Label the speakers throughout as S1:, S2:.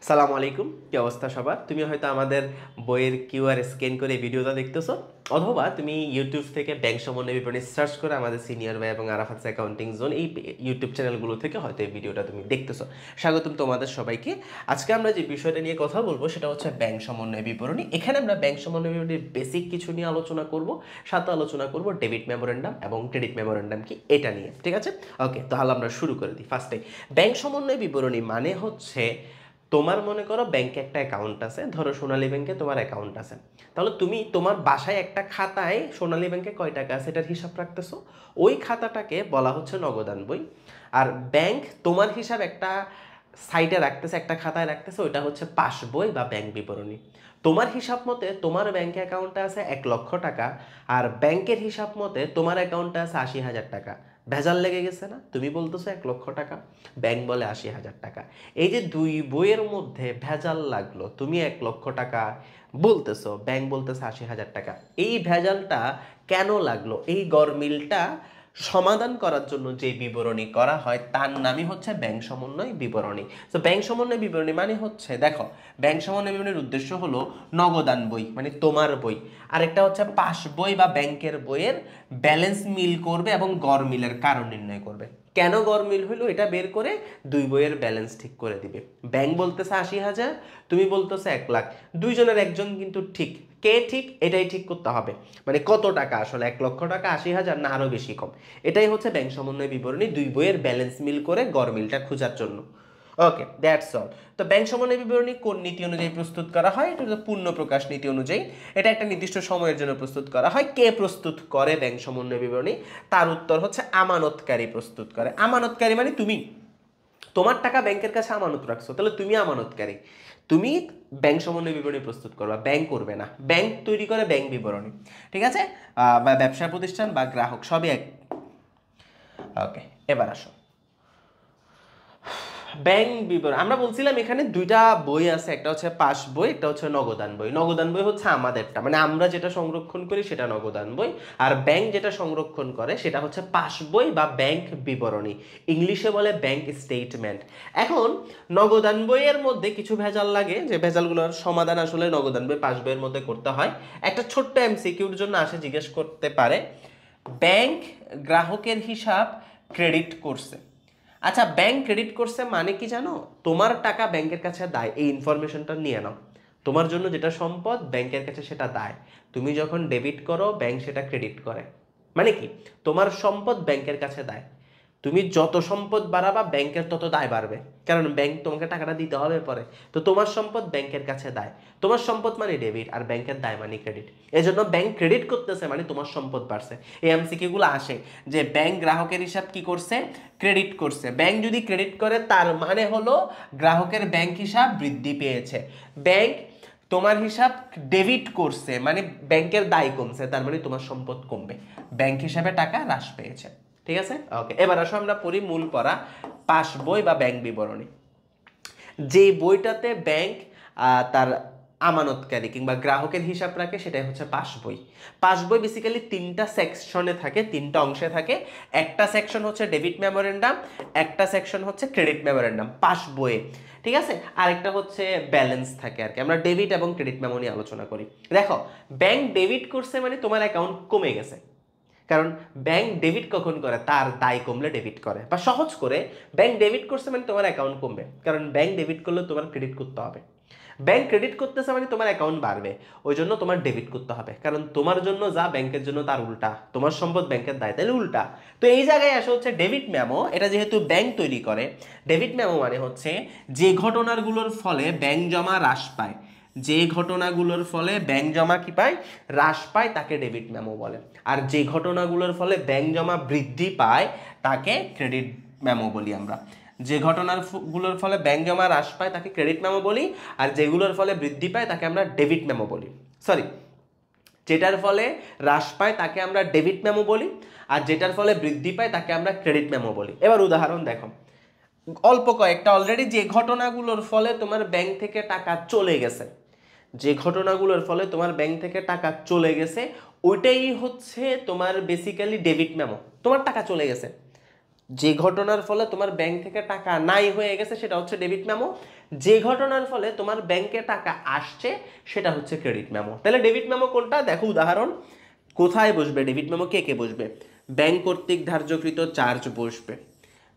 S1: সালামু আলাইকুম, কি অবস্থা সবার? তুমি হয়তো আমাদের বইয়ের কিউআর স্ক্যান করে ভিডিওটা দেখতেছো, অথবা তুমি ইউটিউব থেকে ব্যাংক সমন্বয় বিপণী সার্চ করে আমাদের সিনিয়র ভাই এবং আরাফাত অ্যাকাউন্টিং জোন এই ইউটিউব চ্যানেলগুলো থেকে হয়তো এই ভিডিওটা তুমি দেখতেছো। স্বাগতম তোমাদের সবাইকে। আজকে আমরা যে বিষয়টা নিয়ে কথা বলবো সেটা হচ্ছে ব্যাংক সমন্বয় বিবরণী। এখানে আমরা ব্যাংক সমন্বয় বিবরণীর বেসিক কিছু নিয়ে আলোচনা করব, সাথে আলোচনা করব ডেবিট মেমোরেন্ডাম এবং ক্রেডিট মেমোরেন্ডাম কি এটা নিয়ে। ঠিক আছে, ওকে, তাহলে আমরা শুরু করে দিই। ফার্স্টে ব্যাংক সমন্বয় বিবরণী মানে হচ্ছে, তোমার মনে করো ব্যাংকে একটা অ্যাকাউন্ট আছে, ধরো সোনালী ব্যাংকে তোমার অ্যাকাউন্ট আছে। তাহলে তুমি তোমার বাসায় একটা খাতায় সোনালী ব্যাংকে কয় টাকা আছে এটার হিসাব রাখতেছো, ওই খাতাটাকে বলা হচ্ছে নগদান বই। আর ব্যাংক তোমার হিসাব একটা সাইডে রাখতেছে, একটা খাতায় রাখতেছে, ওইটা হচ্ছে পাস বই বা ব্যাংক বিবরণী। তোমার হিসাব মতে তোমার ব্যাংক অ্যাকাউন্টে আছে 1,00,000 টাকা, আর ব্যাংকের হিসাব মতে তোমার অ্যাকাউন্টে আছে 80,000 টাকা। ভেজাল লেগে গেছে না? তুমি বলতেছো 1,00,000 টাকা, ব্যাংক বলে 80,000 টাকা। এই যে দুই বইয়ের মধ্যে ভেজাল লাগলো, তুমি 1,00,000 টাকা বলতেছো, ব্যাংক বলতেছে 80,000 টাকা। এই ভেজালটা কেন লাগলো, এই গরমিলটা সমাধান করার জন্য যে বিবরণী করা হয় তার নামই হচ্ছে ব্যাংক সমন্বয় বিবরণী। তো ব্যাংক সমন্বয় বিবরণী মানে হচ্ছে, দেখো, ব্যাংক সমন্বয় বিবরণীর উদ্দেশ্য হলো নগদান বই মানে তোমার বই, আরেকটা হচ্ছে পাস বই বা ব্যাংকের বইয়ের ব্যালেন্স মিল করবে এবং গড় মিলের কারণ নির্ণয় করবে। কেন গড় মিল হইলো এটা বের করে দুই বইয়ের ব্যালেন্স ঠিক করে দিবে। ব্যাংক বলতেছে 80,000, তুমি বলতেছে 1,00,000, দুইজনের একজন কিন্তু ঠিক। কে ঠিক এটাই ঠিক করতে হবে, মানে কত টাকা আসলে 1,00,000 টাকা, 80,000 না আরো বেশি কম। এটাই হচ্ছে ব্যাংক সমন্বয় বিবরণী, দুই বইয়ের ব্যালেন্স মিল করে গড় মিলটা খোঁজার জন্য। ওকে, দ্যাটস অল। তো ব্যাংক সমন্বয় বিবরণী কোন নীতি অনুযায়ী প্রস্তুত করা হয়? এটা হচ্ছে পূর্ণ প্রকাশ নীতি অনুযায়ী। এটা একটা নির্দিষ্ট সময়ের জন্য প্রস্তুত করা হয়। কে প্রস্তুত করে ব্যাংক সমন্বয় বিবরণী? তার উত্তর হচ্ছে আমানতকারী প্রস্তুত করে। আমানতকারী মানে তুমি তোমার টাকা ব্যাংকের কাছে আমানত রাখছো, তাহলে তুমি আমানতকারী। তুমি ব্যাংক সমন্বয় বিবরণী প্রস্তুত করবা, ব্যাংক করবে না। ব্যাংক তৈরি করে ব্যাংক বিবরণী। ঠিক আছে, বা ব্যবসা প্রতিষ্ঠান বা গ্রাহক সবই এক। ওকে, এবার আসো ব্যাংক বিবরণ। আমরা বলছিলাম এখানে দুইটা বই আছে, একটা হচ্ছে পাস বই, একটা হচ্ছে নগদান বই। নগদান বই হচ্ছে আমাদেরটা, মানে আমরা যেটা সংরক্ষণ করি সেটা নগদান বই, আর ব্যাংক যেটা সংরক্ষণ করে সেটা হচ্ছে পাস বই বা ব্যাংক বিবরণী, ইংলিশে বলে ব্যাংক স্টেটমেন্ট। এখন নগদান বইয়ের মধ্যে কিছু ভেজাল লাগে, যে ভেজালগুলোর সমাধান আসলে নগদান বই পাস বইয়ের মধ্যে করতে হয়। একটা ছোট্ট এমসিকিউর জন্য আসে, জিজ্ঞেস করতে পারে, ব্যাংক গ্রাহকের হিসাব ক্রেডিট করছে। আচ্ছা, ব্যাংক ক্রেডিট করছে মানে কি জানো? তোমার টাকা ব্যাংকের কাছে দায়, এই ইনফরমেশনটা নিয়ে নাও। তোমার জন্য যেটা সম্পদ ব্যাংকের কাছে সেটা দায়। তুমি যখন ডেবিট করো ব্যাংক সেটা ক্রেডিট করে। মানে কি, তোমার সম্পদ ব্যাংকের কাছে দায়। তুমি যত সম্পদ বাড়াবা ব্যাংকের তত দায় বাড়বে, কারণ ব্যাংক তোমাকে টাকাটা দিতে হবে পরে। তো তোমার সম্পদ ব্যাংকের কাছে দায়, তোমার সম্পদ মানে ডেবিট, আর ব্যাংকের দায় মানে ক্রেডিট। এজন্য ব্যাংক ক্রেডিট করতেছে মানে তোমার সম্পদ বাড়ছে। এই এমসিকিউ গুলো আসে যে ব্যাংক গ্রাহকের হিসাব কি করছে, ক্রেডিট করছে। ব্যাংক যদি ক্রেডিট করে তার মানে হলো গ্রাহকের ব্যাংক হিসাব বৃদ্ধি পেয়েছে। ব্যাংক তোমার হিসাব ডেবিট করছে মানে ব্যাংকের দায় কমছে, তার মানে তোমার সম্পদ কমবে, ব্যাংক হিসাবে টাকা হ্রাস পেয়েছে। ঠিক আছে, ওকে, এবার আসো আমরা পড়ি মূল পড়া, পাস বই বা ব্যাংক বিবরণী। যে বইটাতে ব্যাংক তার আমানতকারী কিংবা গ্রাহকের হিসাব রাখে সেটাই হচ্ছে পাস বই। পাস বই বেসিক্যালি তিনটা সেকশনে থাকে, তিনটা অংশে থাকে। একটা সেকশন হচ্ছে ডেবিট মেমোরেন্ডাম, একটা সেকশন হচ্ছে ক্রেডিট মেমোরেন্ডাম পাস বইয়ে। ঠিক আছে, আরেকটা হচ্ছে ব্যালেন্স থাকে আর কি। আমরা ডেবিট এবং ক্রেডিট মেমো নিয়ে আলোচনা করি। দেখো, ব্যাংক ডেবিট করছে মানে তোমার অ্যাকাউন্ট কমে গেছে, কারণ ব্যাংক ডেবিট কখন করে? তার দায় কমলে ডেবিট করে। বা সহজ করে, ব্যাংক ডেবিট করছে মানে তোমার অ্যাকাউন্ট কমবে, কারণ ব্যাংক ডেবিট করলে তোমার ক্রেডিট করতে হবে। ব্যাংক ক্রেডিট করতেছে মানে তোমার অ্যাকাউন্ট বাড়বে, ওই জন্য তোমার ডেবিট করতে হবে, কারণ তোমার জন্য যা ব্যাংকের জন্য তার উল্টা, তোমার সম্পদ ব্যাংকের দায়, তাহলে উল্টা। তো এই জায়গায় আসে হচ্ছে ডেবিট মেমো। এটা যেহেতু ব্যাংক তৈরি করে, ডেবিট মেমো মানে হচ্ছে যে ঘটনাগুলোর ফলে ব্যাংক জমা হ্রাস পায়, যে ঘটনাগুলোর ফলে ব্যাংক জমা কি পায়, হ্রাস পায়, তাকে ডেবিট মেমো বলে। আর যে ঘটনাগুলোর ফলে ব্যাংক জমা বৃদ্ধি পায় তাকে ক্রেডিট মেমো বলি আমরা। যে ঘটনাগুলোর ফলে ব্যাংক জমা হ্রাস পায় তাকে ক্রেডিট মেমো বলি, আর যেগুলোর ফলে বৃদ্ধি পায় তাকে আমরা ডেবিট মেমো বলি। সরি, যেটার ফলে হ্রাস পায় তাকে আমরা ডেবিট মেমো বলি, আর যেটার ফলে বৃদ্ধি পায় তাকে আমরা ক্রেডিট মেমো বলি। এবার উদাহরণ দেখো, অল্প কয়েকটা অলরেডি, যে ঘটনাগুলোর ফলে তোমার ব্যাংক থেকে টাকা চলে গেছে, যে ঘটনাগুলোর ফলে তোমার ব্যাংক থেকে টাকা চলে গেছে, ওইটাই হচ্ছে তোমার বেসিক্যালি ডেবিট মেমো। তোমার টাকা চলে গেছে, যে ঘটনার ফলে তোমার ব্যাংক থেকে টাকা নাই হয়ে গেছে সেটা হচ্ছে ডেবিট মেমো, যে ঘটনার ফলে তোমার ব্যাংকে টাকা আসছে সেটা হচ্ছে ক্রেডিট মেমো। তাহলে ডেবিট মেমো কোনটা দেখো উদাহরণ, কোথায় বসবে ডেবিট মেমো, কে কে বসবে, ব্যাংক কর্তৃক ধার্যকৃত চার্জ বসবে,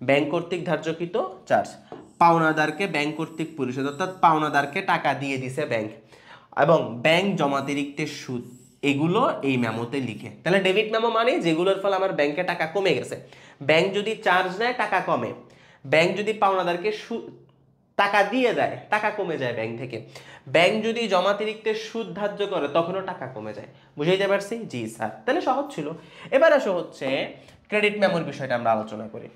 S1: ব্যাংক কর্তৃক ধার্যকৃত চার্জ, পাওনাদারকে ব্যাংক কর্তৃক পরিশোধ, অর্থাৎ পাওনাদারকে টাকা দিয়ে দিছে ব্যাংক, এবং ব্যাংক জমাতিরিক্তের সুদ, এগুলো এই মেমোতে লিখে। তাহলে ডেবিট মেমো মানে যেগুলোর ফলে আমার ব্যাংকে টাকা কমে গেছে, ব্যাংক যদি চার্জ নেয় টাকা কমে, ব্যাংক যদি পাওনাদারকে টাকা দিয়ে দেয় টাকা কমে যায় ব্যাংক থেকে, ব্যাংক যদি জমাতিরিক্তের সুদ ধার্য করে তখনও টাকা কমে যায়। বুঝাইতে পারছি? জি স্যার। তাহলে সহজ ছিল। এবার আসো হচ্ছে ক্রেডিট মেমোর বিষয়টা আমরা আলোচনা করি।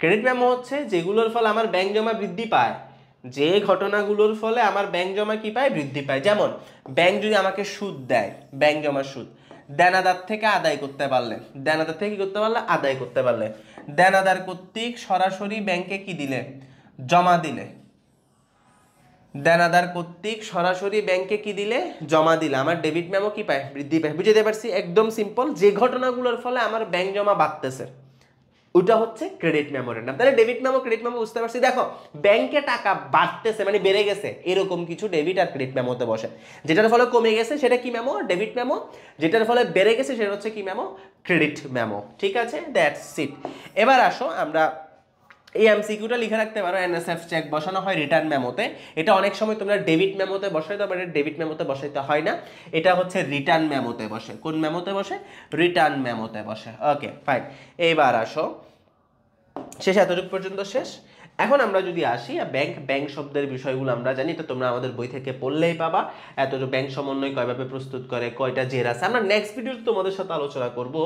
S1: ক্রেডিট মেমো হচ্ছে যেগুলোর ফলে আমার ব্যাংক জমা বৃদ্ধি পায়, যে ঘটনাগুলোর ফলে আমার ব্যাংক জমা কি পায়, বৃদ্ধি পায়। যেমন ব্যাংক যদি আমাকে সুদ দেয়, ব্যাংক জমার সুদ, দেনাদার থেকে আদায় করতে পারলে, দেনাদার থেকে কি করতে পারলে, আদায় করতে পারলে, দেনাদার কর্তৃক সরাসরি ব্যাংকে কি দিলে, জমা দিলে, দেনাদার কর্তৃক সরাসরি ব্যাংকে কি দিলে, জমা দিলে, আমার ডেবিট মেমো কি পায়, বৃদ্ধি পায়। বুঝতে পারছি? একদম সিম্পল। যে ঘটনাগুলোর ফলে আমার ব্যাংক জমা বাড়তেছে ওটা হচ্ছে ক্রেডিট মেমোর নাম। তাহলে ডেবিট মেমো, ক্রেডিট মেমো বুঝতে পারছি। দেখো ব্যাংকে টাকা বাড়তেছে মানে বেড়ে গেছে, এরকম কিছু ডেবিট আর ক্রেডিট মেমোতে বসে। যেটার ফলে কমে গেছে সেটা কি মেমো, ডেবিট মেমো। যেটার ফলে বেড়ে গেছে সেটা হচ্ছে কি মেমো, ক্রেডিট মেমো। ঠিক আছে, দ্যাটস ইট। এবার আসো আমরা এই এমসিকিউটা লিখে রাখতে পারো, এনএসএফ চেক বসানো হয় রিটার্ন মেমোতে। এটা অনেক সময় তোমরা ডেবিট মেমোতে বসাইতে পারো, ডেবিট মেমোতে বসাইতে হয় না, এটা হচ্ছে রিটার্ন মেমোতে বসে। কোন মেমোতে বসে? রিটার্ন মেমোতে বসে। Okay fine. এইবার আসো, শেষ, এতটুকু পর্যন্ত শেষ। এখন আমরা যদি আসি ব্যাংক, ব্যাংক শব্দের বিষয়গুলো আমরা জানি, তো তোমরা আমাদের বই থেকে পড়লেই পাবা। এতটুকু ব্যাংক সমন্বয় কয়ভাবে প্রস্তুত করে, কয়টা জের আছে। আমরা নেক্সট ভিডিওতে তোমাদের সাথে আলোচনা করব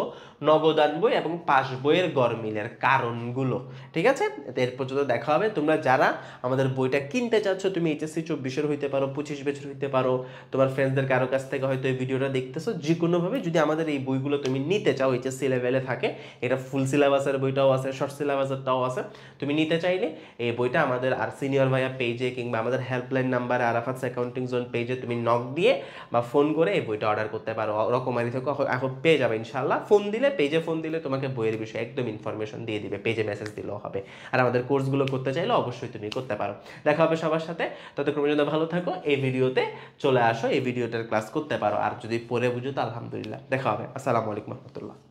S1: নগদান বই এবং পাস বইয়ের গরমিলের কারণগুলো। ঠিক আছে, এর পর্যন্ত দেখা হবে। তোমরা যারা আমাদের বইটা কিনতে চাচ্ছ, তুমি এইচএসসি 24-এর হইতে পারো, 25 হইতে পারো, তোমার ফ্রেন্ডসদের কারো কাছ থেকে হয়তো এই ভিডিওটা দেখতেছো, যে কোনোভাবে যদি আমাদের এই বইগুলো তুমি নিতে চাও, এইচএসসি লেভেলে থাকে, এটা ফুল সিলেবাসের বইটাও আছে, শর্ট সিলেবাসেরটাও আছে, তুমি নিতে চাইলে এই বইটা আমাদের আর সিনিয়র ভাইয়া পেজে কিংবা আমাদের হেল্পলাইন নাম্বারে আরাফাতস অ্যাকাউন্টিং জোন পেজে তুমি নক দিয়ে বা ফোন করে এই বইটা অর্ডার করতে পারো। রকমারি থেকে এখন পেয়ে যাবে ইনশাল্লাহ। ফোন দিলে, পেজে ফোন দিলে তোমাকে বইয়ের বিষয়ে একদম ইনফরমেশন দিয়ে দিবে, পেজে মেসেজ দিলেও হবে। আর আমাদের কোর্সগুলো করতে চাইলে অবশ্যই তুমি করতে পারো। দেখা হবে সবার সাথে, ততক্ষণ পর্যন্ত ভালো থাকো। এই ভিডিওতে চলে আসো, এই ভিডিওটার ক্লাস করতে পারো, আর যদি পরে বুঝো তো আলহামদুলিল্লাহ। দেখা হবে। আসসালামু আলাইকুম রহমতুল্লাহ।